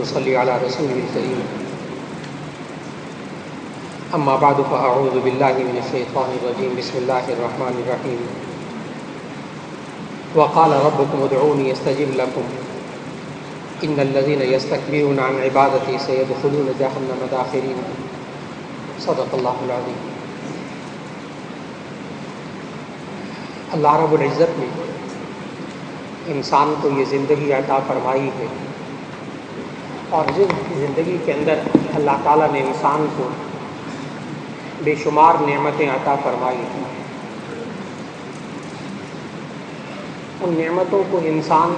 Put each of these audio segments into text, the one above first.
ونصلي على رسوله الكريم أما بعد فأعوذ بالله من الشيطان الرجيم بسم الله الرحمن الرحيم وقال ربكم ادعوني استجب لكم إن الذين يستكبرون عن عبادتي سيدخلون جهنم داخرين صدق اللہ العظیم۔ اللہ رب العزت نے انسان کو یہ زندگی عطا فرمائی ہے، اور زندگی کے اندر اللہ تعالیٰ نے انسان کو بے شمار نعمتیں عطا فرمائی ہیں۔ ان نعمتوں کو انسان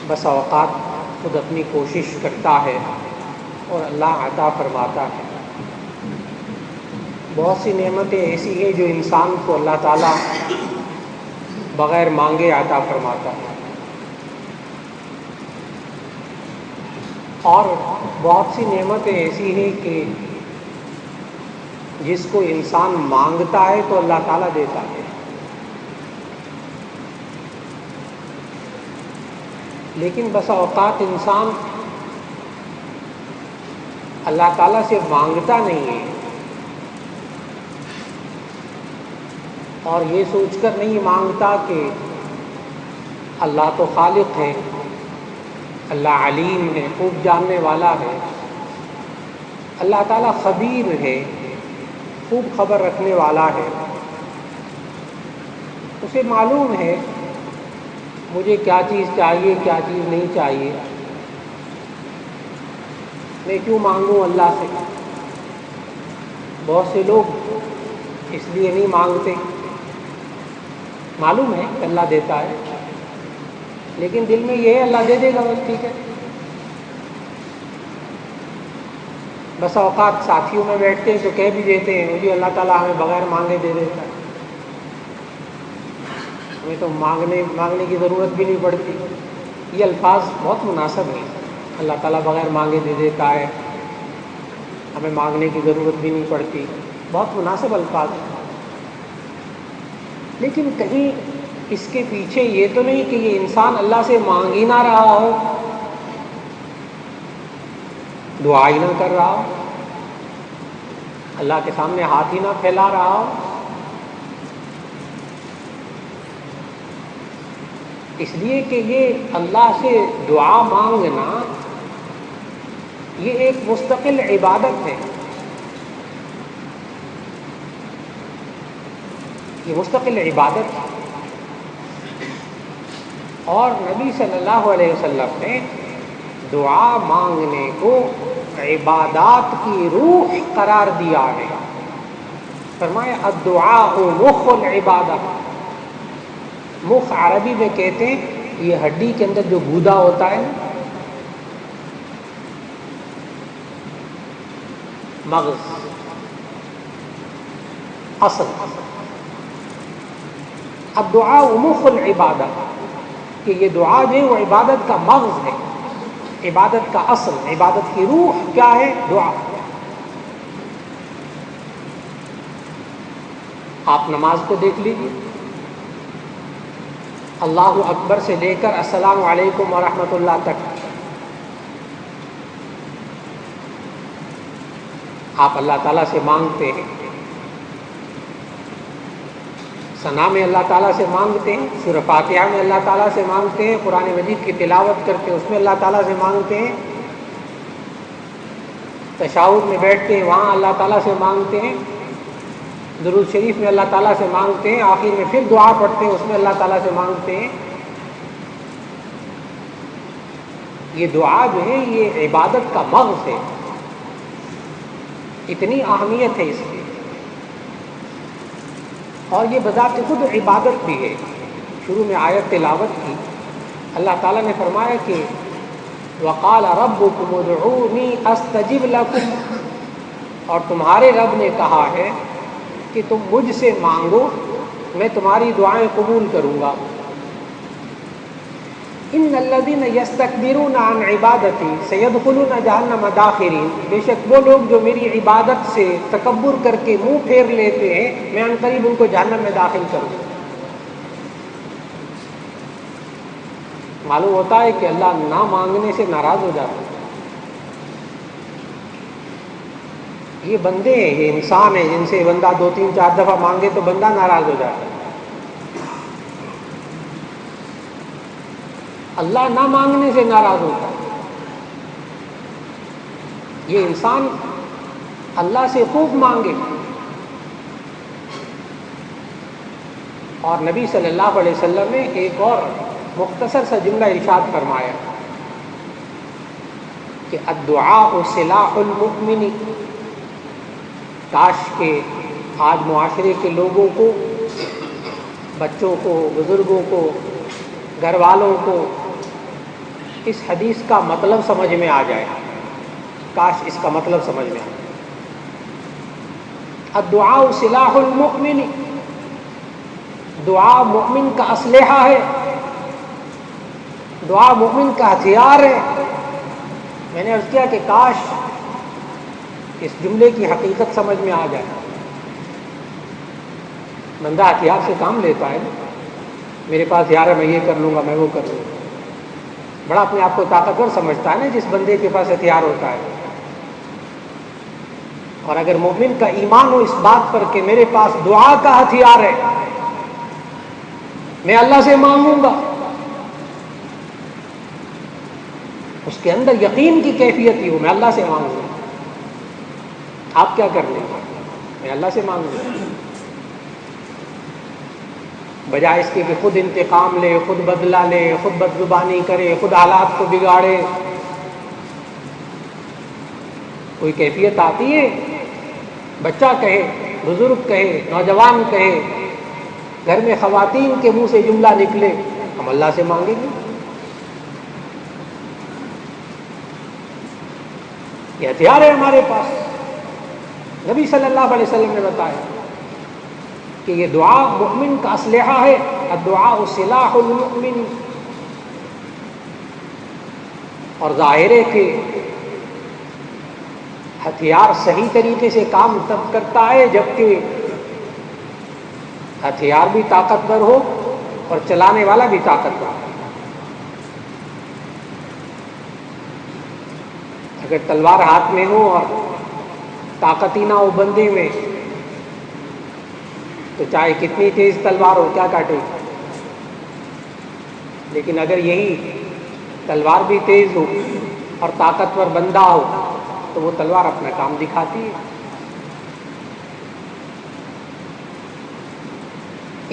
بس اوقات خود اپنی کوشش کرتا ہے اور اللہ عطا فرماتا ہے۔ بہت سی نعمتیں ایسی ہیں جو انسان کو اللہ تعالیٰ بغیر مانگے عطا فرماتا ہے، اور بہت سی نعمتیں ایسی ہیں کہ جس کو انسان مانگتا ہے تو اللہ تعالیٰ دیتا ہے۔ لیکن بس اوقات انسان اللہ تعالیٰ سے مانگتا نہیں ہے، اور یہ سوچ کر نہیں مانگتا کہ اللہ تو خالق ہے، اللہ علیم ہے، خوب جاننے والا ہے، اللہ تعالیٰ خبیر ہے، خوب خبر رکھنے والا ہے، اسے معلوم ہے مجھے کیا چیز چاہیے کیا چیز نہیں چاہیے، میں کیوں مانگوں اللہ سے۔ بہت سے لوگ اس لیے نہیں مانگتے، معلوم ہے کہ اللہ دیتا ہے، لیکن دل میں یہ ہے اللہ دے دے گا بس ٹھیک ہے۔ بس اوقات ساتھیوں میں بیٹھتے ہیں تو کہہ بھی دیتے ہیں مجھے اللہ تعالیٰ ہمیں بغیر مانگے دے دیتا ہے، ہمیں تو مانگنے کی ضرورت بھی نہیں پڑتی۔ یہ الفاظ بہت مناسب ہیں، اللہ تعالیٰ بغیر مانگے دے دیتا ہے، ہمیں مانگنے کی ضرورت بھی نہیں پڑتی، بہت مناسب الفاظ ہیں۔ لیکن کہیں اس کے پیچھے یہ تو نہیں کہ یہ انسان اللہ سے مانگ ہی نہ رہا ہو، دعا ہی نہ کر رہا ہو، اللہ کے سامنے ہاتھ ہی نہ پھیلا رہا ہو۔ اس لیے کہ یہ اللہ سے دعا مانگنا یہ ایک مستقل عبادت ہے، یہ مستقل عبادت ہے، اور نبی صلی اللہ علیہ وسلم نے دعا مانگنے کو عبادات کی روح قرار دیا ہے۔ فرمایا الدعاء مخ العبادہ۔ مخ عربی میں کہتے ہیں یہ ہڈی کے اندر جو گودا ہوتا ہے، مغز، اصل۔ الدعاء مخ العبادہ، کہ یہ دعا جو ہے وہ عبادت کا مغز ہے، عبادت کا اصل، عبادت کی روح کیا ہے؟ دعا۔ آپ نماز کو دیکھ لیجیے، اللہ اکبر سے لے کر السلام علیکم ورحمۃ اللہ تک آپ اللہ تعالیٰ سے مانگتے ہیں، ثنا میں اللہ تعالیٰ سے مانگتے ہیں، سورہ فاتحہ میں اللہ تعالیٰ سے مانگتے ہیں، قرآن مجید کی تلاوت کرتے ہیں اس میں اللہ تعالیٰ سے مانگتے ہیں، تشہد میں بیٹھتے ہیں وہاں اللہ تعالیٰ سے مانگتے ہیں، درود شریف میں اللہ تعالیٰ سے مانگتے ہیں، آخر میں پھر دعا پڑھتے ہیں اس میں اللہ تعالیٰ سے مانگتے ہیں۔ یہ دعا جو ہے یہ عبادت کا مغز ہے، اتنی اہمیت ہے اس کی، اور یہ بذات خود عبادت بھی ہے۔ شروع میں آیت تلاوت کی، اللہ تعالیٰ نے فرمایا کہ وقال ربکم ادعونی استجب لکم، اور تمہارے رب نے کہا ہے کہ تم مجھ سے مانگو میں تمہاری دعائیں قبول کروں گا۔ ان الذین یستکبرون عن عبادتی سیدخلون جہنم داخرین، بے شک وہ لوگ جو میری عبادت سے تکبر کر کے منہ پھیر لیتے ہیں میں ان قریب ان کو جہنم میں داخل کروں گا۔ معلوم ہوتا ہے کہ اللہ نہ مانگنے سے ناراض ہو جاتا ہے. یہ بندے ہیں، یہ انسان ہیں جن سے بندہ 2 3 4 دفعہ مانگے تو بندہ ناراض ہو جاتا ہے. اللہ نہ مانگنے سے ناراض ہوتا ہے. یہ انسان اللہ سے خوب مانگے. اور نبی صلی اللہ علیہ وسلم نے ایک اور مختصر سا جملہ ارشاد فرمایا کہ الدعاء سلاح المؤمن. کاش کہ آج معاشرے کے لوگوں کو، بچوں کو، بزرگوں کو، گھر والوں کو اس حدیث کا مطلب سمجھ میں آ جائے. کاش اس کا مطلب سمجھ میں آ جائے. الدعاء سلاح المؤمن، دعا مومن کا اسلحہ ہے، دعا مومن کا ہتھیار ہے. میں نے عرض کیا کہ کاش اس جملے کی حقیقت سمجھ میں آ جائے. بندہ ہتھیار سے کام لیتا ہے، میرے پاس ہتھیار ہے، میں یہ کر لوں گا، میں وہ کر لوں گا. بڑا اپنے آپ کو طاقتور سمجھتا ہے نا جس بندے کے پاس ہتھیار ہوتا ہے. اور اگر مومن کا ایمان ہو اس بات پر کہ میرے پاس دعا کا ہتھیار ہے، میں اللہ سے مانگوں گا، اس کے اندر یقین کی کیفیت ہی ہو، میں اللہ سے مانگوں گا. آپ کیا کر لیں گے؟ میں اللہ سے مانگوں گا. بجائے اس کے کہ خود انتقام لے، خود بدلہ لے، خود بدزبانی کرے، خود حالات کو بگاڑے. کوئی کیفیت آتی ہے، بچہ کہے، بزرگ کہے، نوجوان کہے، گھر میں خواتین کے منہ سے جملہ نکلے، ہم اللہ سے مانگیں گے. یہ ہتھیار ہے ہمارے پاس. نبی صلی اللہ علیہ وسلم نے بتایا کہ یہ دعا مؤمن کا اسلحہ ہے. الدعاء سلاح المؤمن. اور ظاہر ہے کہ ہتھیار صحیح طریقے سے کام تب کرتا ہے جبکہ ہتھیار بھی طاقتور ہو اور چلانے والا بھی طاقتور ہو. اگر تلوار ہاتھ میں ہو اور طاقت ہی نہ ہو بندے میں تو چاہے کتنی تیز تلوار ہو کیا کاٹے گی. لیکن اگر یہی تلوار بھی تیز ہو اور طاقتور بندہ ہو تو وہ تلوار اپنا کام دکھاتی ہے.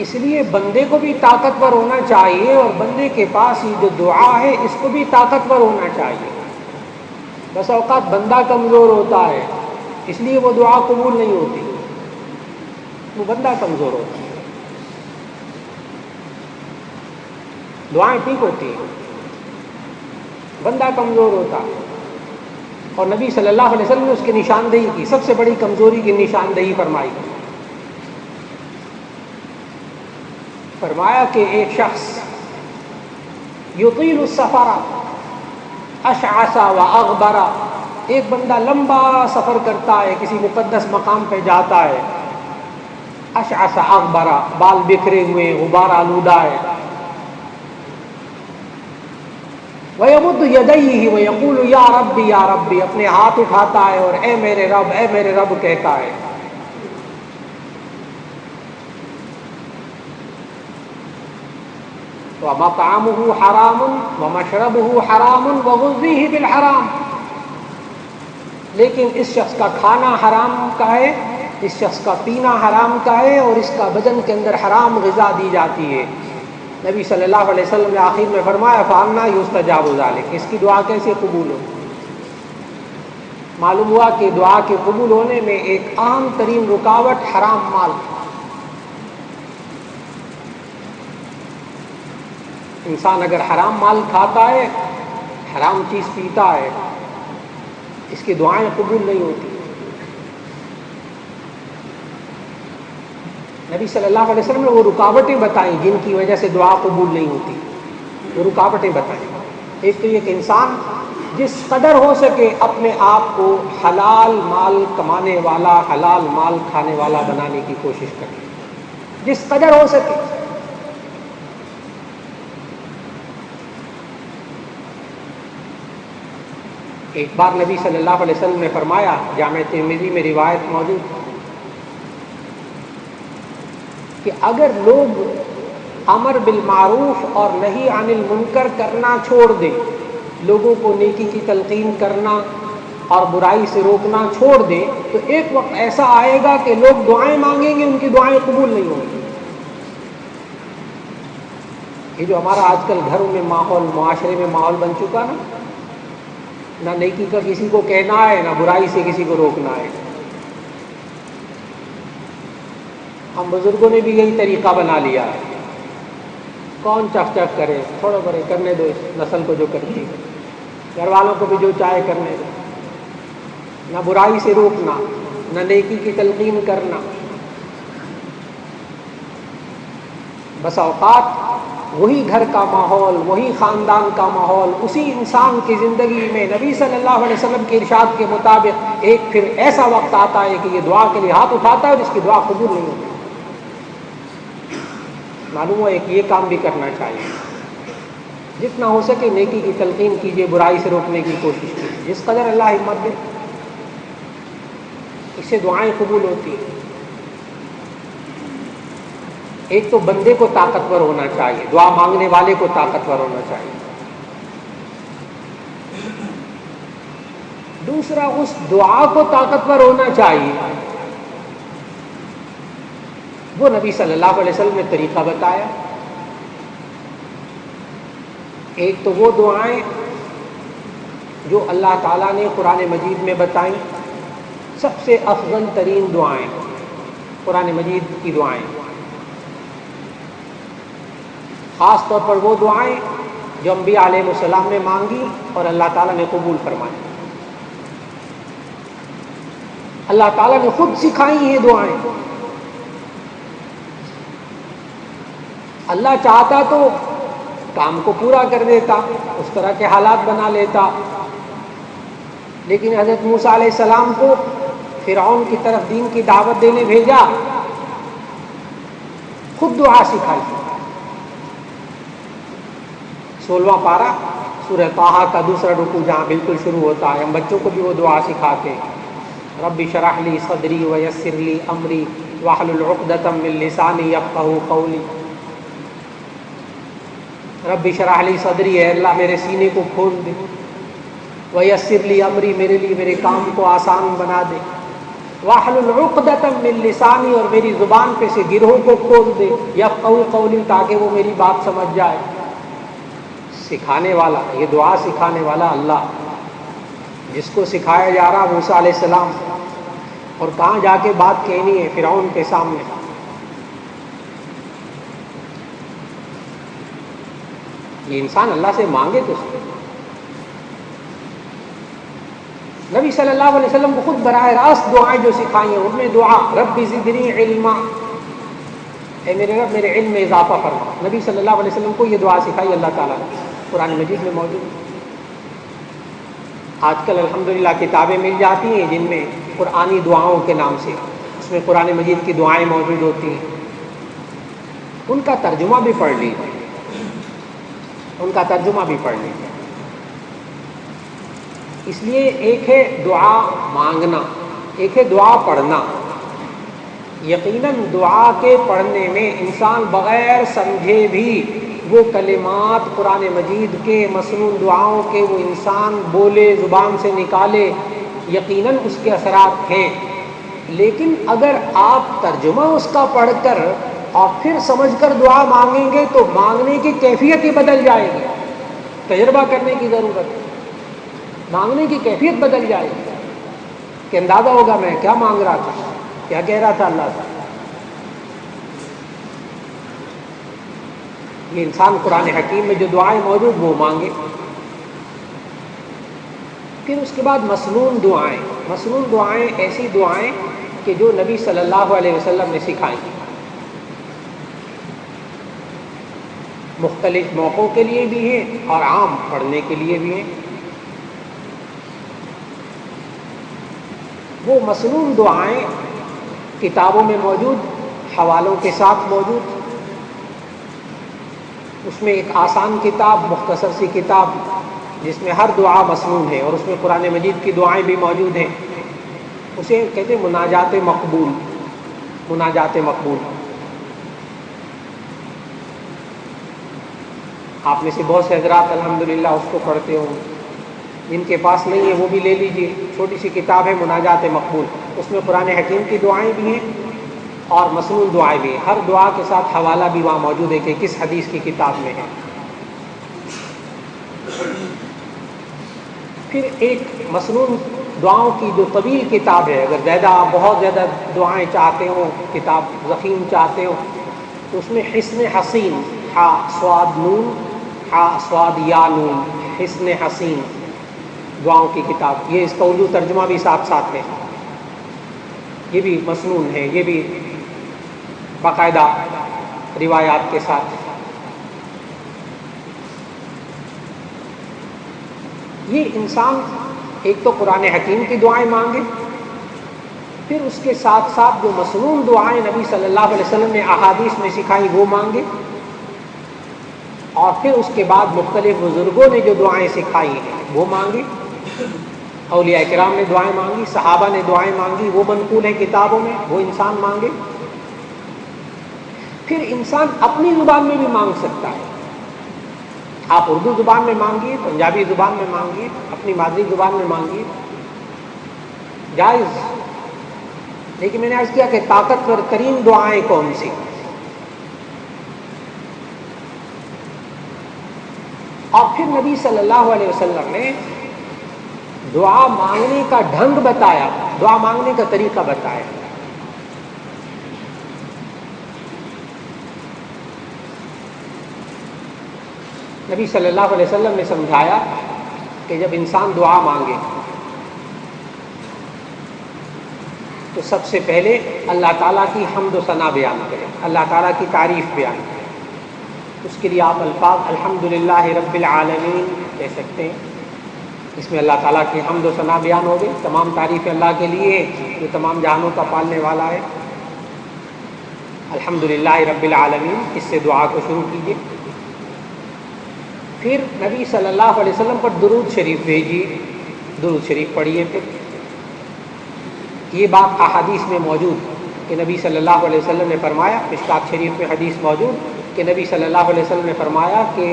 اس لیے بندے کو بھی طاقتور ہونا چاہیے اور بندے کے پاس یہ جو دعا ہے اس کو بھی طاقتور ہونا چاہیے. بس اوقات بندہ کمزور ہوتا ہے اس لیے وہ دعا قبول نہیں ہوتی. وہ بندہ کمزور ہوتا ہے. دعائیں ٹھیک ہوتی ہیں، بندہ کمزور ہوتا ہے. اور نبی صلی اللہ علیہ وسلم نے اس کی نشاندہی کی، سب سے بڑی کمزوری کی نشاندہی فرمائی. فرمایا کہ ایک شخص یطیل السفر اشعث واغبر، ایک بندہ لمبا سفر کرتا ہے، کسی مقدس مقام پہ جاتا ہے، اشعث اغبر، بال بکھرے ہوئے، غبار آلودہ ہے. وَيَمُدُّ يَدَيْهِ وَيَقُولُ يَا رَبِّ يَا رَبِّ، اپنے ہاتھ اٹھاتا ہے اور اے میرے رب، اے میرے رب کہتا ہے. وَمَطْعَمُهُ حَرَامٌ وَمَشْرَبُهُ حَرَامٌ وَغُذِّيهِ بِالْحَرَامِ، لیکن اس شخص کا کھانا حرام کا ہے، اس شخص کا پینا حرام کا ہے اور اس کا بدن کے اندر حرام غذا دی جاتی ہے. نبی صلی اللہ علیہ وسلم نے آخر میں فرمایا فَأَنَّىٰ يُسْتَجَابُ ذَلِكَ، اس کی دعا کیسے قبول ہو؟ معلوم ہوا کہ دعا کے قبول ہونے میں ایک اہم ترین رکاوٹ حرام مال. انسان اگر حرام مال کھاتا ہے، حرام چیز پیتا ہے، اس کی دعائیں قبول نہیں ہوتی. نبی صلی اللہ علیہ وسلم نے وہ رکاوٹیں بتائیں جن کی وجہ سے دعا قبول نہیں ہوتی. وہ رکاوٹیں بتائیں. ایک تو یہ کہ انسان جس قدر ہو سکے اپنے آپ کو حلال مال کمانے والا، حلال مال کھانے والا بنانے کی کوشش کرے، جس قدر ہو سکے. ایک بار نبی صلی اللہ علیہ وسلم نے فرمایا، جامع ترمذی میں روایت موجود، کہ اگر لوگ امر بالمعروف اور نہی عن المنکر کرنا چھوڑ دیں، لوگوں کو نیکی کی تلقین کرنا اور برائی سے روکنا چھوڑ دیں، تو ایک وقت ایسا آئے گا کہ لوگ دعائیں مانگیں گے، ان کی دعائیں قبول نہیں ہوں گی۔ یہ جو ہمارا آج کل گھروں میں ماحول، معاشرے میں ماحول بن چکا نا، نہ نیکی کا کسی کو کہنا ہے، نہ برائی سے کسی کو روکنا ہے۔ ہم بزرگوں نے بھی یہی طریقہ بنا لیا ہے، کون چک چک کرے، چھوڑو برے، کرنے دو اس نسل کو جو کرتی ہے، گھر والوں کو بھی جو چاہے کرنے دو، نہ برائی سے روکنا، نہ نیکی کی تلقین کرنا۔ بس اوقات وہی گھر کا ماحول، وہی خاندان کا ماحول، اسی انسان کی زندگی میں نبی صلی اللہ علیہ وسلم کے ارشاد کے مطابق ایک پھر ایسا وقت آتا ہے کہ یہ دعا کے لیے ہاتھ اٹھاتا ہے اور اس کی دعا قبول نہیں ہوتی۔ معلوم ہوا ایک یہ کام بھی کرنا چاہیے، جتنا ہو سکے نیکی کی تلقین کیجیے، برائی سے روکنے کی کوشش کیجیے، جس قدر اللہ ہمت دے اس سے دعائیں قبول ہوتی ہیں۔ ایک تو بندے کو طاقتور ہونا چاہیے، دعا مانگنے والے کو طاقتور ہونا چاہیے۔ دوسرا، اس دعا کو طاقتور ہونا چاہیے، وہ نبی صلی اللہ علیہ وسلم نے طریقہ بتایا۔ ایک تو وہ دعائیں جو اللہ تعالیٰ نے قرآن مجید میں بتائیں، سب سے افضل ترین دعائیں قرآن مجید کی دعائیں، خاص طور پر وہ دعائیں جو انبیاء علیہ السلام نے مانگی اور اللہ تعالیٰ نے قبول فرمائی۔ اللہ تعالیٰ نے خود سکھائی ہیں دعائیں۔ اللہ چاہتا تو کام کو پورا کر دیتا، اس طرح کے حالات بنا لیتا، لیکن حضرت موسیٰ علیہ السلام کو فرعون کی طرف دین کی دعوت دینے بھیجا، خود دعا سکھائی۔ 16واں پارہ سورہ طٰہٰ کا دوسرا رکوع جہاں بالکل شروع ہوتا ہے، ہم بچوں کو بھی وہ دعا سکھاتے ہیں، رب اشرح لی صدری ویسر لی امری واحلل عقدۃ من لسانی یفقہوا قولی۔ رب اشرح لی صدری، اے اللہ میرے سینے کو کھول دے، ویسر لی امری، میرے لیے میرے کام کو آسان بنا دے، واحلل عقدۃ من لسانی، اور میری زبان پہ سے گرہوں کو کھول دے، یفقہوا قولی، تاکہ وہ میری بات سمجھ جائے۔ سکھانے والا، یہ دعا سکھانے والا اللہ، جس کو سکھایا جا رہا موسیٰ علیہ السلام، اور کہاں جا کے بات کہنی ہے فرعون کے سامنے۔ یہ انسان اللہ سے مانگے تو نبی صلی اللہ علیہ وسلم کو خود براہ راست دعائیں جو سکھائی ہیں، ان میں دعا رب زدنی علما، اے میرے رب میرے علم میں اضافہ فرما۔ نبی صلی اللہ علیہ وسلم کو یہ دعا سکھائی اللہ تعالیٰ نے، قرآن مجید میں موجود ہے۔ آج کل الحمدللہ کتابیں مل جاتی ہیں جن میں قرآنی دعاؤں کے نام سے، اس میں قرآن مجید کی دعائیں موجود ہوتی ہیں، ان کا ترجمہ بھی پڑھ لیجیے، ان کا ترجمہ بھی پڑھ لیجیے۔ اس لیے ایک ہے دعا مانگنا، ایک ہے دعا پڑھنا۔ یقیناً دعا کے پڑھنے میں انسان بغیر سمجھے بھی وہ کلمات قرآن مجید کے مسنون دعاؤں کے وہ انسان بولے، زبان سے نکالے، یقیناً اس کے اثرات ہیں، لیکن اگر آپ ترجمہ اس کا پڑھ کر اور پھر سمجھ کر دعا مانگیں گے تو مانگنے کی کیفیت ہی بدل جائے گی۔ تجربہ کرنے کی ضرورت ہے، مانگنے کی کیفیت بدل جائے گی کہ اندازہ ہوگا میں کیا مانگ رہا تھا، کیا کہہ رہا تھا اللہ سے۔ یہ انسان قرآن حکیم میں جو دعائیں موجود وہ مانگے۔ پھر اس کے بعد مسنون دعائیں، مسنون دعائیں ایسی دعائیں کہ جو نبی صلی اللہ علیہ وسلم نے سکھائیں، مختلف موقعوں کے لیے بھی ہیں اور عام پڑھنے کے لیے بھی ہیں۔ وہ مسنون دعائیں کتابوں میں موجود، حوالوں کے ساتھ موجود۔ اس میں ایک آسان کتاب، مختصر سی کتاب جس میں ہر دعا مسنون ہے اور اس میں قرآن مجید کی دعائیں بھی موجود ہیں، اسے کہتے ہیں مناجات مقبول، مناجات مقبول۔ آپ میں سے بہت سے حضرات الحمدللہ اس کو پڑھتے ہوں، جن کے پاس نہیں ہے وہ بھی لے لیجئے، چھوٹی سی کتاب ہے مناجات مقبول، اس میں قرآن حکیم کی دعائیں بھی ہیں اور مسنون دعائیں بھی ہیں، ہر دعا کے ساتھ حوالہ بھی وہاں موجود ہے کہ کس حدیث کی کتاب میں ہے۔ پھر ایک مسنون دعاؤں کی جو طویل کتاب ہے، اگر زیادہ آپ بہت زیادہ دعائیں چاہتے ہوں، کتاب ضخیم چاہتے ہو، تو اس میں حصن حسین، حا صاد نون، حا صاد یا نون، حصن حسین دعاؤں کی کتاب، یہ اس کا اردو ترجمہ بھی ساتھ ساتھ ہے، یہ بھی مسنون ہے، یہ بھی باقاعدہ روایات کے ساتھ۔ یہ انسان ایک تو قرآن حکیم کی دعائیں مانگے، پھر اس کے ساتھ ساتھ جو مسنون دعائیں نبی صلی اللہ علیہ وسلم نے احادیث میں سکھائی وہ مانگے، اور پھر اس کے بعد مختلف بزرگوں نے جو دعائیں سکھائی ہیں وہ مانگے، اولیاء کرام نے دعائیں مانگی، صحابہ نے دعائیں مانگی، وہ منقول ہیں کتابوں میں، وہ انسان مانگے۔ پھر انسان اپنی زبان میں بھی مانگ سکتا ہے، آپ اردو زبان میں مانگیے، پنجابی زبان میں مانگیے، اپنی مادری زبان میں مانگیے، جائز۔ لیکن میں نے عرض کیا کہ طاقتور ترین دعائیں کون سی؟ اور پھر نبی صلی اللہ علیہ وسلم نے دعا مانگنے کا ڈھنگ بتایا، دعا مانگنے کا طریقہ بتایا۔ نبی صلی اللہ علیہ وسلم نے سمجھایا کہ جب انسان دعا مانگے تو سب سے پہلے اللہ تعالیٰ کی حمد و ثنا بیان کرے، اللہ تعالیٰ کی تعریف بیان کرے۔ اس کے لیے آپ الفاظ الحمدللہ رب العالمین کہہ سکتے ہیں، اس میں اللہ تعالیٰ کی حمد و ثنا بیان ہوگی، تمام تعریف اللہ کے لیے جو تمام جہانوں کا پالنے والا ہے۔ الحمدللہ رب العالمین، اس سے دعا کو شروع کیجیے۔ پھر نبی صلی اللہ علیہ وسلم پر درود شریف بھیجیے، درود شریف پڑھیے۔ پھر یہ بات احادیث میں موجود کہ نبی صلی اللہ علیہ وسلم نے فرمایا، مشکات شریف میں حدیث موجود کہ نبی صلی اللہ علیہ وسلم نے فرمایا کہ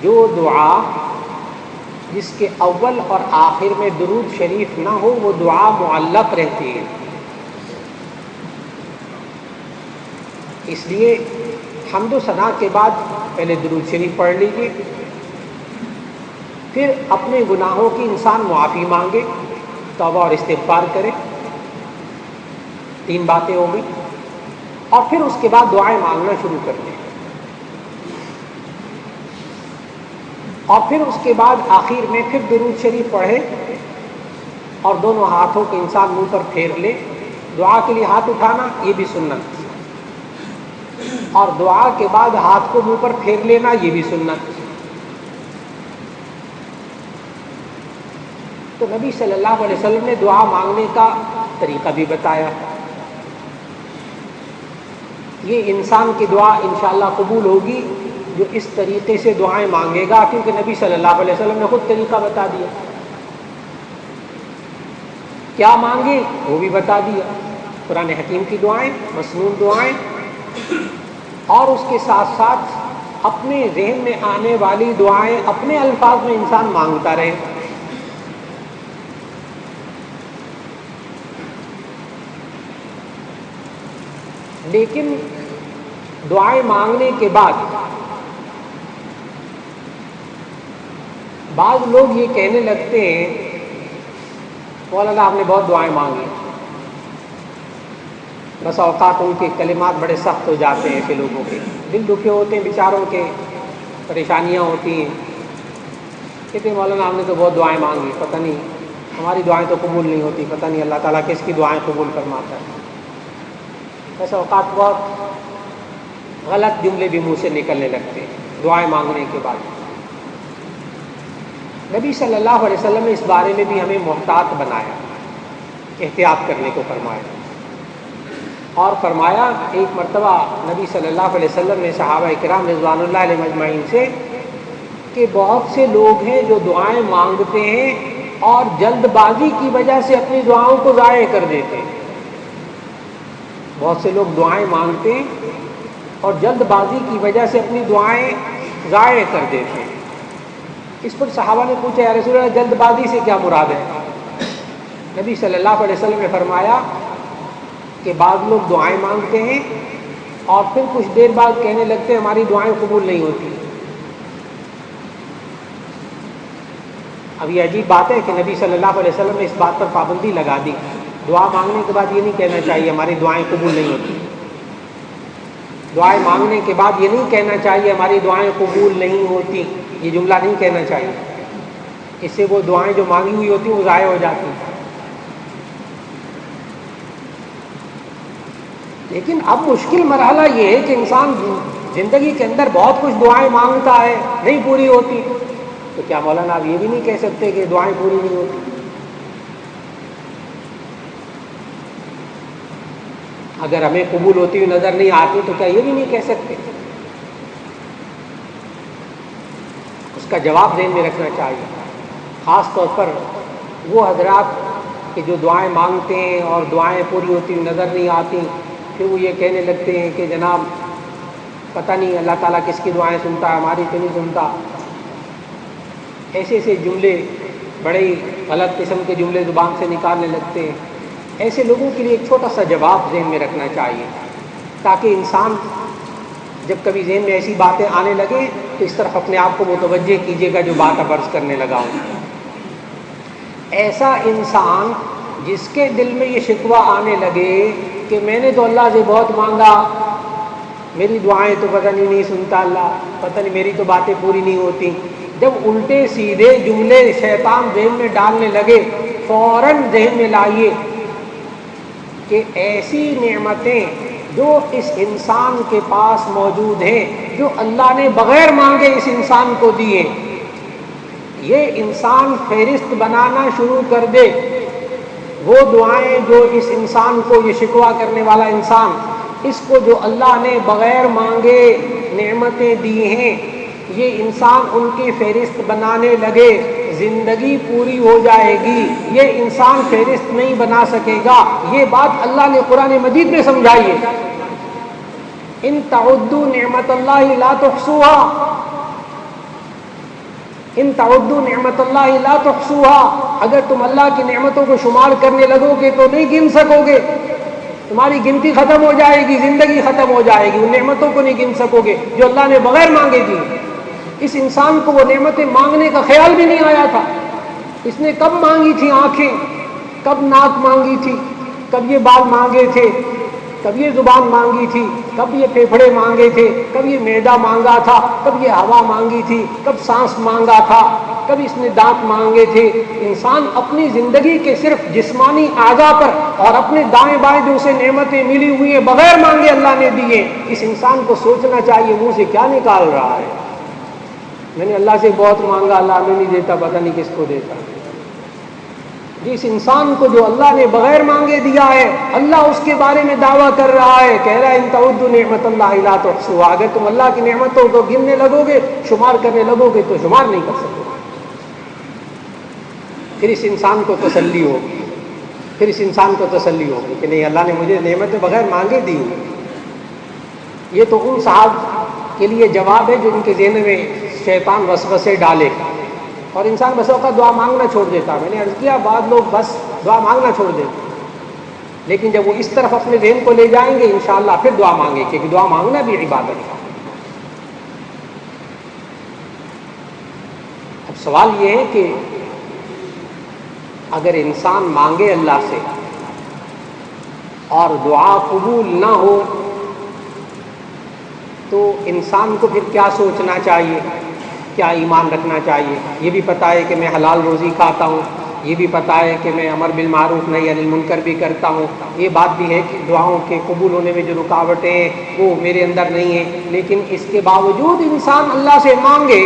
جو دعا جس کے اول اور آخر میں درود شریف نہ ہو وہ دعا معلق رہتی ہے۔ اس لیے حمد و ثنا کے بعد پہلے درود شریف پڑھ لیجیے، پھر اپنے گناہوں کی انسان معافی مانگے، توبہ اور استغفار کرے، 3 باتیں ہوں گی، اور پھر اس کے بعد دعائیں مانگنا شروع کر دیں، اور پھر اس کے بعد آخر میں پھر درود شریف پڑھے اور دونوں ہاتھوں کو انسان منہ پر پھیر لے۔ دعا کے لیے ہاتھ اٹھانا یہ بھی سنت، اور دعا کے بعد ہاتھ کو منہ پر پھیر لینا یہ بھی سنت۔ تو نبی صلی اللہ علیہ وسلم نے دعا مانگنے کا طریقہ بھی بتایا۔ یہ انسان کی دعا انشاءاللہ قبول ہوگی جو اس طریقے سے دعائیں مانگے گا، کیونکہ نبی صلی اللہ علیہ وسلم نے خود طریقہ بتا دیا، کیا مانگے وہ بھی بتا دیا، قرآن حکیم کی دعائیں، مسنون دعائیں، اور اس کے ساتھ ساتھ اپنے ذہن میں آنے والی دعائیں اپنے الفاظ میں انسان مانگتا رہے۔ لیکن دعائیں مانگنے کے بعد بعض لوگ یہ کہنے لگتے ہیں مولانا آپ نے بہت دعائیں مانگی، بس اوقات ان کے کلمات بڑے سخت ہو جاتے ہیں، ایسے لوگوں کے دل دکھے ہوتے ہیں، بیچاروں کے پریشانیاں ہوتی ہیں، کہتے ہیں مولانا ہم نے تو بہت دعائیں مانگی، پتہ نہیں ہماری دعائیں تو قبول نہیں ہوتی، پتہ نہیں اللہ تعالیٰ کس کی دعائیں قبول فرماتا ہے۔ بس اوقات بہت غلط جملے بھی منہ سے نکلنے لگتے ہیں دعائیں مانگنے کے بعد۔ نبی صلی اللہ علیہ وسلم نے اس بارے میں بھی ہمیں محتاط بنایا، احتیاط کرنے کو فرمایا، اور فرمایا ایک مرتبہ نبی صلی اللہ علیہ وسلم نے صحابہ کرام رضوان اللہ علیہ مجمعین سے کہ بہت سے لوگ ہیں جو دعائیں مانگتے ہیں اور جلد بازی کی وجہ سے اپنی دعاؤں کو ضائع کر دیتے ہیں. بہت سے لوگ دعائیں مانگتے ہیں اور جلد بازی کی وجہ سے اپنی دعائیں ضائع کر دیتے ہیں. اس پر صحابہ نے پوچھا، یا رسول اللہ جلد بازی سے کیا مراد ہے؟ نبی صلی اللہ علیہ وسلم نے فرمایا کہ بعض لوگ دعائیں مانگتے ہیں اور پھر کچھ دیر بعد کہنے لگتے ہیں ہماری دعائیں قبول نہیں ہوتی. اب یہ عجیب بات ہے کہ نبی صلی اللہ علیہ وسلم نے اس بات پر پابندی لگا دی. دعا مانگنے کے بعد یہ نہیں کہنا چاہیے ہماری دعائیں قبول نہیں ہوتی. دعائیں مانگنے کے بعد یہ نہیں کہنا چاہیے ہماری دعائیں قبول نہیں ہوتی. یہ جملہ نہیں کہنا چاہیے، اس سے وہ دعائیں جو مانگی ہوئی ہوتی ہیں وہ ضائع ہو جاتی ہیں. لیکن اب مشکل مرحلہ یہ ہے کہ انسان زندگی کے اندر بہت کچھ دعائیں مانگتا ہے، نہیں پوری ہوتی. تو کیا مولانا آپ یہ بھی نہیں کہہ سکتے کہ دعائیں پوری نہیں ہوتی؟ اگر ہمیں قبول ہوتی ہوئی نظر نہیں آتی تو کیا یہ بھی نہیں کہہ سکتے؟ اس کا جواب ذہن میں رکھنا چاہیے، خاص طور پر وہ حضرات کہ جو دعائیں مانگتے ہیں اور دعائیں پوری ہوتی ہوئی نظر نہیں آتی، پھر وہ یہ کہنے لگتے ہیں کہ جناب پتہ نہیں اللہ تعالیٰ کس کی دعائیں سنتا ہے، ہماری تو نہیں سنتا. ایسے ایسے جملے، بڑے ہی غلط قسم کے جملے زبان سے نکالنے لگتے ہیں. ایسے لوگوں کے لیے ایک چھوٹا سا جواب ذہن میں رکھنا چاہیے تاکہ انسان جب کبھی ذہن میں ایسی باتیں آنے لگے تو اس طرف اپنے آپ کو متوجہ کیجیے گا جو بات اب عرض کرنے لگا ہوں. ایسا انسان جس کے دل میں یہ شکوہ آنے لگے کہ میں نے تو اللہ سے بہت مانگا، میری دعائیں تو پتہ نہیں سنتا اللہ، پتہ نہیں میری تو باتیں پوری نہیں ہوتی. جب الٹے سیدھے جملے شیطان ذہن میں ڈالنے لگے، فوراً ذہن میں لائیے کہ ایسی نعمتیں جو اس انسان کے پاس موجود ہیں، جو اللہ نے بغیر مانگے اس انسان کو دیے، یہ انسان فہرست بنانا شروع کر دے. وہ دعائیں جو اس انسان کو، یہ شکوہ کرنے والا انسان، اس کو جو اللہ نے بغیر مانگے نعمتیں دی ہیں، یہ انسان ان کی فہرست بنانے لگے، زندگی پوری ہو جائے گی. یہ انسان فہرست نہیں بنا سکے گا. یہ بات اللہ نے قرآن مجید میں سمجھائی ہے. ان تعدوا نعمت اللہ لا تحصوها، ان تعدوا نعمت اللہ لا تحصوها، اگر تم اللہ کی نعمتوں کو شمار کرنے لگو گے تو نہیں گن سکو گے. تمہاری گنتی ختم ہو جائے گی، زندگی ختم ہو جائے گی. ان نعمتوں کو نہیں گن سکو گے جو اللہ نے بغیر مانگے دی. اس انسان کو وہ نعمتیں مانگنے کا خیال بھی نہیں آیا تھا. اس نے کب مانگی تھی آنکھیں، کب ناک مانگی تھی، کب یہ بال مانگے تھے، کب یہ زبان مانگی تھی، کب یہ پھیپھڑے مانگے تھے، کب یہ معدہ مانگا تھا، کب یہ ہوا مانگی تھی، کب سانس مانگا تھا، کب اس نے دانت مانگے تھے. انسان اپنی زندگی کے صرف جسمانی اعضاء پر اور اپنے دائیں بائیں جو اسے نعمتیں ملی ہوئی ہیں بغیر مانگے اللہ نے دیے. اس انسان کو سوچنا چاہیے منہ سے کیا نکال رہا ہے. میں نے اللہ سے بہت مانگا، اللہ ہمیں نہیں دیتا، پتہ نہیں کس کو دیتا. جس انسان کو جو اللہ نے بغیر مانگے دیا ہے، اللہ اس کے بارے میں دعویٰ کر رہا ہے، کہہ رہا ہے ان تعدوا نعمت اللہ لا تحصوها، اگر تم اللہ کی نعمتوں کو گننے لگو گے، شمار کرنے لگو گے تو شمار نہیں کر سکو گے. پھر اس انسان کو تسلی ہوگی، پھر اس انسان کو تسلی ہوگی کہ نہیں اللہ نے مجھے نعمتیں بغیر مانگے دی. یہ تو ان صاحب کے لیے جواب ہے جو ان کے ذہن میں شیطان وسوسے ڈالے اور انسان بس اوقات دعا مانگنا چھوڑ دیتا. میں نے عرض کیا بعض لوگ بس دعا مانگنا چھوڑ دیتے، لیکن جب وہ اس طرف اپنے ذہن کو لے جائیں گے انشاءاللہ پھر دعا مانگیں، کیونکہ دعا مانگنا بھی عبادت ہے. اب سوال یہ ہے کہ اگر انسان مانگے اللہ سے اور دعا قبول نہ ہو تو انسان کو پھر کیا سوچنا چاہیے، کیا ایمان رکھنا چاہیے؟ یہ بھی پتہ ہے کہ میں حلال روزی کھاتا ہوں، یہ بھی پتہ ہے کہ میں امر بالمعروف نہی عن المنکر بھی کرتا ہوں، یہ بات بھی ہے کہ دعاؤں کے قبول ہونے میں جو رکاوٹیں ہیں وہ میرے اندر نہیں ہیں. لیکن اس کے باوجود انسان اللہ سے مانگے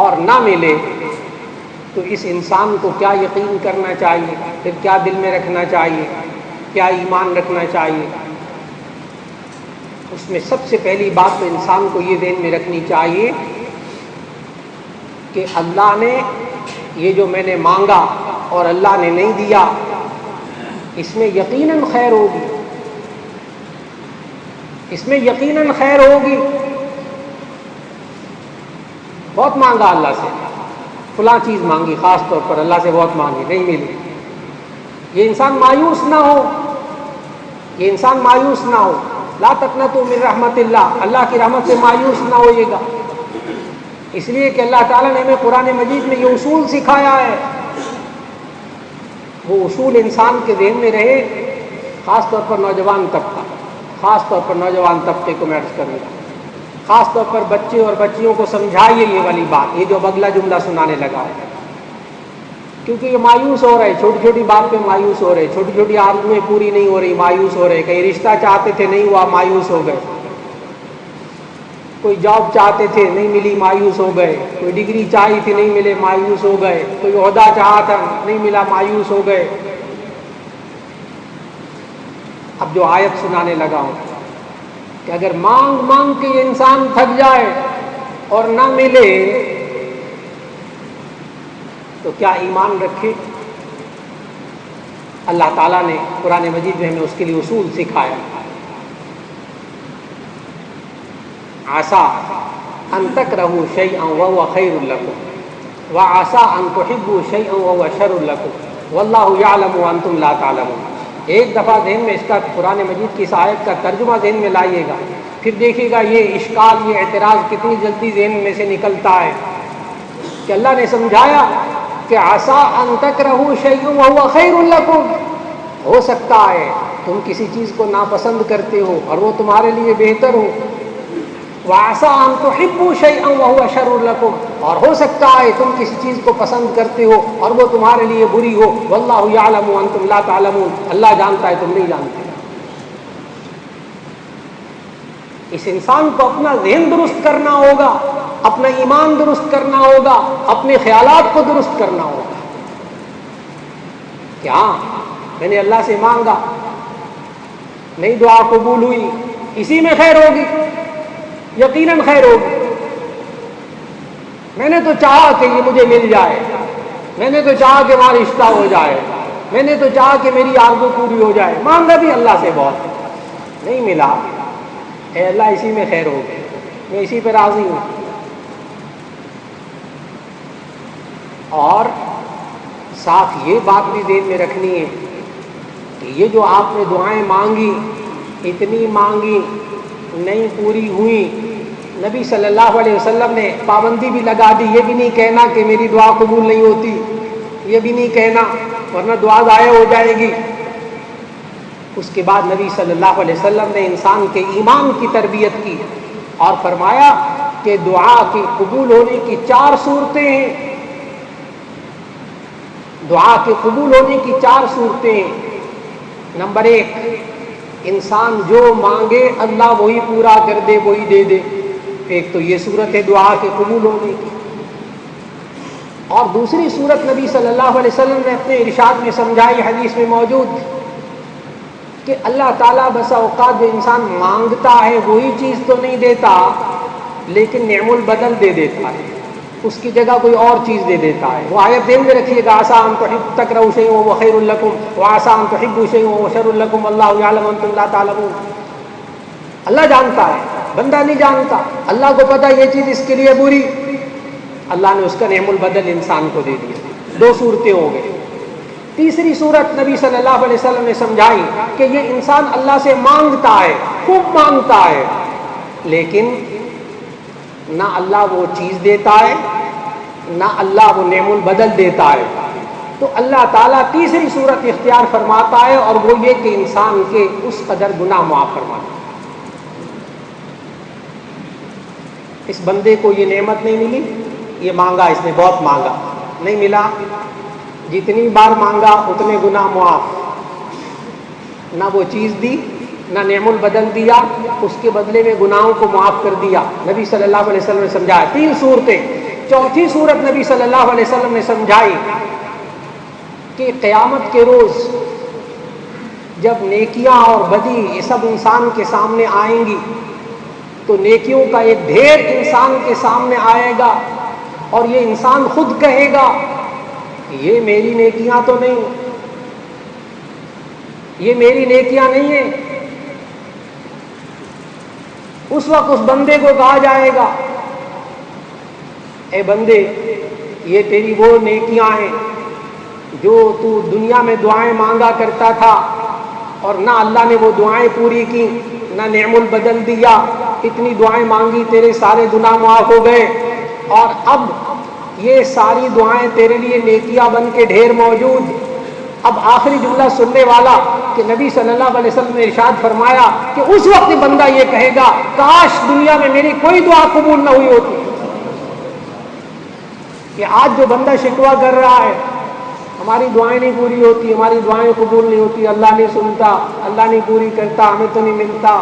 اور نہ ملے تو اس انسان کو کیا یقین کرنا چاہیے، پھر کیا دل میں رکھنا چاہیے، کیا ایمان رکھنا چاہیے؟ اس میں سب سے پہلی بات تو انسان کو یہ ذہن میں رکھنی چاہیے کہ اللہ نے یہ جو میں نے مانگا اور اللہ نے نہیں دیا، اس میں یقیناً خیر ہوگی، اس میں یقیناً خیر ہوگی۔ بہت مانگا اللہ سے، فلاں چیز مانگی، خاص طور پر اللہ سے بہت مانگی، نہیں ملی، یہ انسان مایوس نہ ہو، یہ انسان مایوس نہ ہو۔ لا تقنطوا من رحمت اللہ، اللہ کی رحمت سے مایوس نہ ہوئیے گا، اس لیے کہ اللہ تعالیٰ نے ہمیں قرآن مجید میں یہ اصول سکھایا ہے، وہ اصول انسان کے ذہن میں رہے، خاص طور پر نوجوان طبقہ، خاص طور پر نوجوان طبقے کو میں عرض کروں گا، خاص طور پر بچے اور بچیوں کو سمجھائیے یہ والی بات، یہ جو اب اگلا جملہ سنانے لگا ہے، کیونکہ یہ مایوس ہو رہے، چھوٹی چھوٹی بات پہ مایوس ہو رہے، چھوٹی چھوٹی آرزویں پوری نہیں ہو رہی، مایوس ہو رہے، کہیں رشتہ چاہتے تھے نہیں ہوا، مایوس ہو گئے، کوئی جاب چاہتے تھے نہیں ملی، مایوس ہو گئے، کوئی ڈگری چاہی تھی نہیں ملے، مایوس ہو گئے، کوئی عہدہ چاہا تھا نہیں ملا، مایوس ہو گئے۔ اب جو آیت سنانے لگا ہوں کہ اگر مانگ مانگ کے یہ انسان تھک جائے اور نہ ملے تو کیا ایمان رکھے؟ اللہ تعالیٰ نے قرآن مجید میں ہمیں اس کے لیے اصول سکھایا، عسیٰ ان تکرہوا شیئا وہو خیر لکم وعسیٰ ان تحبوا شیئا وہو شر لکم واللہ یعلم وانتم لا تعلمون۔ ایک دفعہ ذہن میں اس کا قرآن مجید کی اس آیت کا ترجمہ ذہن میں لائیے گا، پھر دیکھیے گا یہ اشکال، یہ اعتراض کتنی جلدی ذہن میں سے نکلتا ہے کہ اللہ نے سمجھایا کہ عسیٰ ان تکرہوا شیئا وہو خیر لکم، ہو سکتا ہے تم کسی چیز کو ناپسند کرتے ہو اور وہ تمہارے لیے بہتر ہو، وعسیٰ ان تحبوا شیئا وہو شر لکم، اور ہو سکتا ہے تم کسی چیز کو پسند کرتے ہو اور وہ تمہارے لیے بری ہو، واللہ یعلم وانتم لا تعلمون، اللہ جانتا ہے تم نہیں جانتے۔ اس انسان کو اپنا ذہن درست کرنا ہوگا، اپنا ایمان درست کرنا ہوگا، اپنے خیالات کو درست کرنا ہوگا کہ ہاں میں نے اللہ سے مانگا، نہیں دعا قبول ہوئی، اسی میں خیر ہوگی، یقیناً خیر ہوگی، میں نے تو چاہا کہ یہ مجھے مل جائے، میں نے تو چاہا کہ وہاں رشتہ ہو جائے، میں نے تو چاہا کہ میری آرزو پوری ہو جائے، مانگا بھی اللہ سے بہت، نہیں ملا، اے اللہ اسی میں خیر ہوگی، میں اسی پہ راضی ہوں۔ اور ساتھ یہ بات بھی ذہن میں رکھنی ہے کہ یہ جو آپ نے دعائیں مانگی، اتنی مانگی نہیں پوری ہوئی، نبی صلی اللہ علیہ وسلم نے پابندی بھی لگا دی، یہ بھی نہیں کہنا کہ میری دعا قبول نہیں ہوتی، یہ بھی نہیں کہنا ورنہ دعا ضائع ہو جائے گی۔ اس کے بعد نبی صلی اللہ علیہ وسلم نے انسان کے ایمان کی تربیت کی اور فرمایا کہ دعا کی قبول ہونے کی 4 صورتیں ہیں، دعا کے قبول ہونے کی 4 صورتیں ہیں۔ نمبر 1، انسان جو مانگے اللہ وہی پورا کر دے، وہی دے دے، ایک تو یہ صورت ہے دعا کے قبول ہونے کی۔ اور دوسری صورت نبی صلی اللہ علیہ وسلم نے اپنے ارشاد میں سمجھائی، حدیث میں موجود، کہ اللہ تعالیٰ بسا اوقات جو انسان مانگتا ہے وہی چیز تو نہیں دیتا، لیکن نعم البدل دے دیتا ہے، اس کی جگہ کوئی اور چیز دے دیتا ہے۔ وہ آیت ذہن میں رکھیے گا، عسیٰ ان تکرہوا شیئا وہو خیر لکم وعسیٰ ان تحبوا شیئا وہو شر لکم واللہ یعلم وانتم لا تعلمون۔ اللہ جانتا ہے، بندہ نہیں جانتا، اللہ کو پتہ یہ چیز اس کے لیے بری، اللہ نے اس کا نعم البدل انسان کو دے دیا۔ 2 صورتیں ہو گئی۔ تیسری صورت نبی صلی اللہ علیہ وسلم نے سمجھائی کہ یہ انسان اللہ سے مانگتا ہے، خوب مانگتا ہے، لیکن نہ اللہ وہ چیز دیتا ہے، نہ اللہ وہ نعم البدل دیتا ہے، تو اللہ تعالیٰ تیسری صورت اختیار فرماتا ہے، اور وہ یہ کہ انسان کے اس قدر گناہ معاف فرماتا ہے۔ اس بندے کو یہ نعمت نہیں ملی، یہ مانگا، اس نے بہت مانگا، نہیں ملا، جتنی بار مانگا اتنے گناہ معاف، نہ وہ چیز دی، نہ نعم البدل دیا، اس کے بدلے میں گناہوں کو معاف کر دیا۔ نبی صلی اللہ علیہ وسلم نے سمجھایا 3 صورتیں۔ چوتھی صورت نبی صلی اللہ علیہ وسلم نے سمجھائی کہ قیامت کے روز جب نیکیاں اور بدی یہ سب انسان کے سامنے آئیں گی تو نیکیوں کا ایک ڈھیر انسان کے سامنے آئے گا اور یہ انسان خود کہے گا یہ میری نیکیاں تو نہیں، یہ میری نیکیاں نہیں ہیں۔ اس وقت اس بندے کو کہا جائے گا اے بندے یہ تیری وہ نیکیاں ہیں جو تو دنیا میں دعائیں مانگا کرتا تھا اور نہ اللہ نے وہ دعائیں پوری کی، نہ نعم البدل دیا، اتنی دعائیں مانگی تیرے سارے گناہ معاف ہو گئے، اور اب یہ ساری دعائیں تیرے لیے نیکیاں بن کے ڈھیر موجود۔ اب آخری جملہ سننے والا کہ نبی صلی اللہ علیہ وسلم نے ارشاد فرمایا کہ اس وقت بندہ یہ کہے گا کاش دنیا میں میری کوئی دعا قبول نہ ہوئی ہوتی۔ کہ آج جو بندہ شکوہ کر رہا ہے ہماری دعائیں نہیں پوری ہوتی، ہماری دعائیں قبول نہیں ہوتی، اللہ نہیں سنتا، اللہ نہیں پوری کرتا، ہمیں تو نہیں ملتا،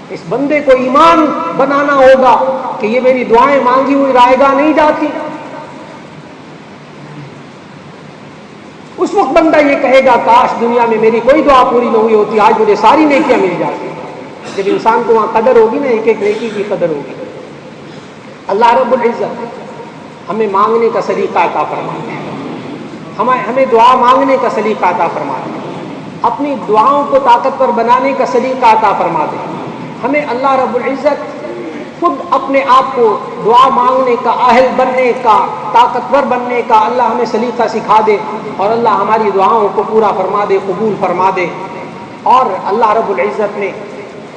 اس بندے کو ایمان بنانا ہوگا کہ یہ میری دعائیں مانگی ہوئی رائے گاہ نہیں جاتی۔ اس وقت بندہ یہ کہے گا کاش دنیا میں میری کوئی دعا پوری نہ ہوئی ہوتی، آج مجھے ساری نیکیاں مل جاتی۔ جب انسان کو وہاں قدر ہوگی نا، ایک ایک نیکی کی قدر ہوگی۔ اللہ رب العزت ہمیں مانگنے کا سلیقہ عطا فرمائے، ہمیں دعا مانگنے کا سلیقہ عطا فرما دے، اپنی دعاؤں کو طاقتور بنانے کا سلیقہ عطا فرما دے۔ ہمیں اللہ رب العزت خود اپنے آپ کو دعا مانگنے کا اہل بننے کا، طاقتور بننے کا اللہ ہمیں سلیقہ سکھا دے، اور اللہ ہماری دعاؤں کو پورا فرما دے، قبول فرما دے۔ اور اللہ رب العزت نے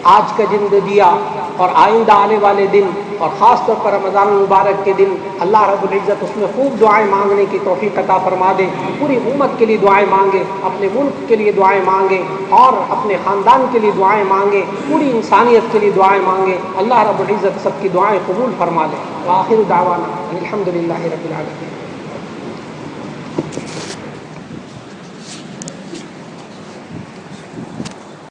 آج کا دن دیا اور آئندہ آنے والے دن، اور خاص طور پر رمضان المبارک کے دن، اللہ رب العزت اس میں خوب دعائیں مانگنے کی توفیق عطا فرما دے۔ پوری امت کے لیے دعائیں مانگے، اپنے ملک کے لیے دعائیں مانگے، اور اپنے خاندان کے لیے دعائیں مانگے، پوری انسانیت کے لیے دعائیں مانگے۔ اللہ رب العزت سب کی دعائیں قبول فرما لے۔ وآخر دعوانا الحمد للہ رب العالمین۔